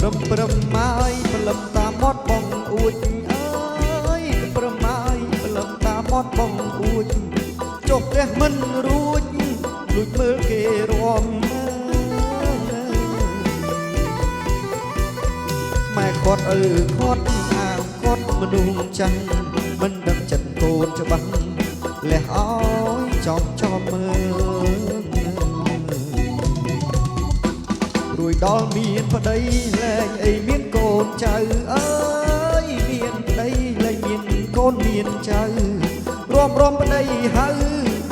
ព្រមមកព្រលឹមតាមមាត់បងអួចអើយព្រមមកព្រលឹមតាមមាត់បងអួចចុះផ្ទះមិនរួចលួចមើលគេរួមម៉ែគាត់គាត់អាងគាត់មនុស្សចាស់មិនដឹងចិត្តកូនច្បាស់លះអើយចំមើលរួយដល់មានប្តីលែងអីមានកូនចៅអើយមានប្តីលែងមានកូនមានចៅរួមប្តីហៅ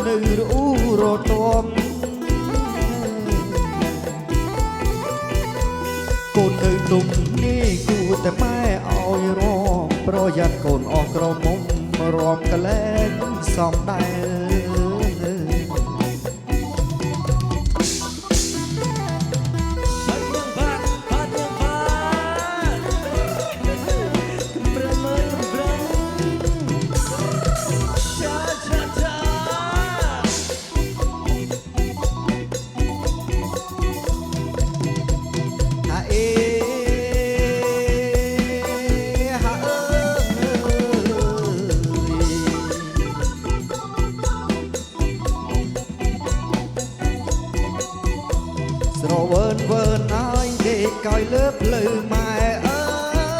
នៅរអ៊ូរទាំកូននៅដុំនេះគួរតែម៉ែឲ្យរំប្រយ័ត្នកូនអស់ក្រមុំរំកលែងសំដែរស្រវើនវើនអើយគេកោយលើផ្លូវម៉ែអើ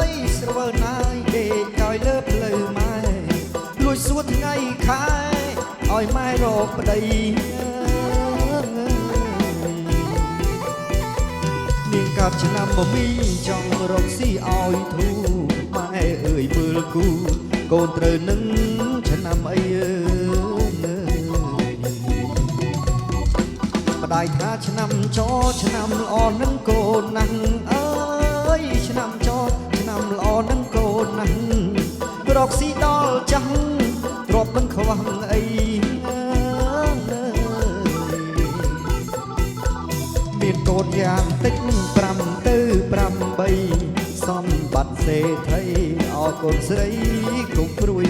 យស្រវើនអើយគេកោយលើផ្លូវម៉ែលួចសួរថ្ងៃខែឲ្យម៉ែរកប្តីនាងកាត់ឆ្នាំមមីចង់រកស៊ីឲ្យធូម៉ែអើយមើលគូកូនត្រូវនឹងឆ្នាំអីម្ដាយថាឆ្នាំចឆ្នាំល្អនឹងកូនណាស់អើយឆ្នាំចឆ្នាំល្អនឹងកូនណាស់រកស៊ីដល់ចាស់ទ្រពមិនខ្វះអីមានកូនយ៉ាងតិច5ទៅ8សំបត្តិសេដ្ឋីអរកូនស្រីគ្រប់ព្រួយ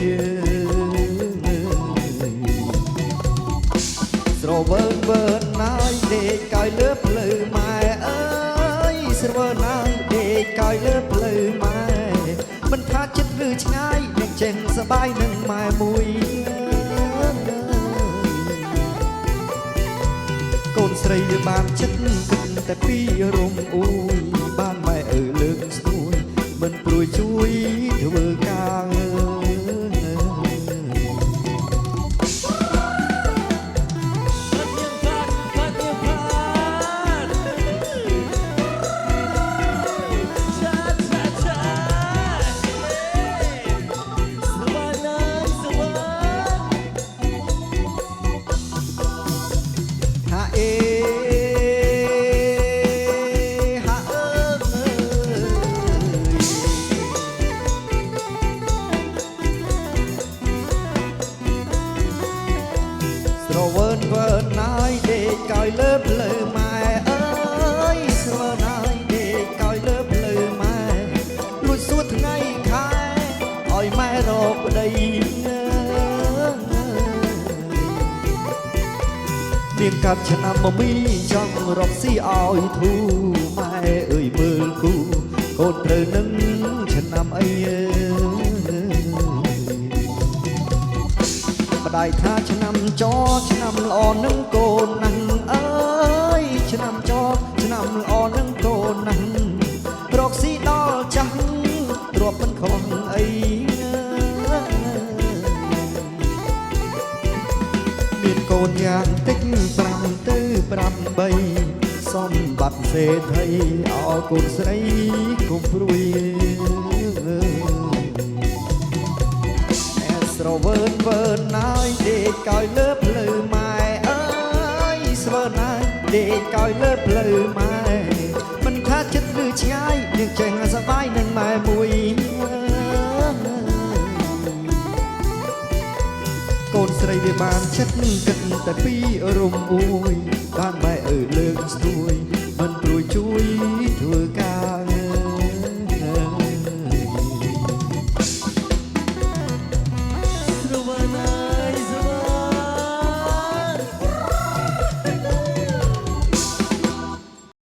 ស្រវើនវើនណាយដេកកោយលើផ្លូវម៉ែអើយស្រវើនណាយដេកកោយលើផ្លូវម៉ែមិនថាចិត្តឬឆ្ងាយនឹងចេះសប្បាយនឹងម៉ែមួយកូនស្រីវាបានចិត្តគិតតែពីរំអួយបានម៉ែអើលើកស្ទួយមិនព្រួយជួយធ្វើការស្រវើនវើនណាយដេកកោយលើផ្លូវម៉ែអើយស្រវើនណាយដេកកោយលើផ្លូវម៉ែលួចសួរថ្ងៃខែឲ្យម៉ែរកប្តីនាងកាត់ឆ្នាំមមីចង់រកស៊ីឲ្យធូម៉ែអើយមើលគូកូនត្រូវនឹងឆ្នាំអីម្ដាយថាឆ្នាំចឆ្នាំល្អនឹងកូនណាស់អើយឆ្នាំចឆ្នាំល្អនឹងកូនណាស់រកស៊ីដល់ចាស់ទ្រពមិនខ្វះអីមានកូនយ៉ាងតិច5ទៅ8សម្បត្តិសេដ្ឋីអរគុណស្រីគុំព្រួយស្រវើនវើនណាយដេកកោយលើផ្លូវម៉ែអើយស្រវើនណាយដេកកោយលើផ្លូវម៉ែមិនថាចិត្តឬឆ្ងាយនឹងចេះសប្បាយនឹងម៉ែមួយកូនស្រីវាបានចិត្តគិតតែពីរំអួយបានម៉ែអើលើកស្ទួយមិនព្រួយជួយធ្វើការ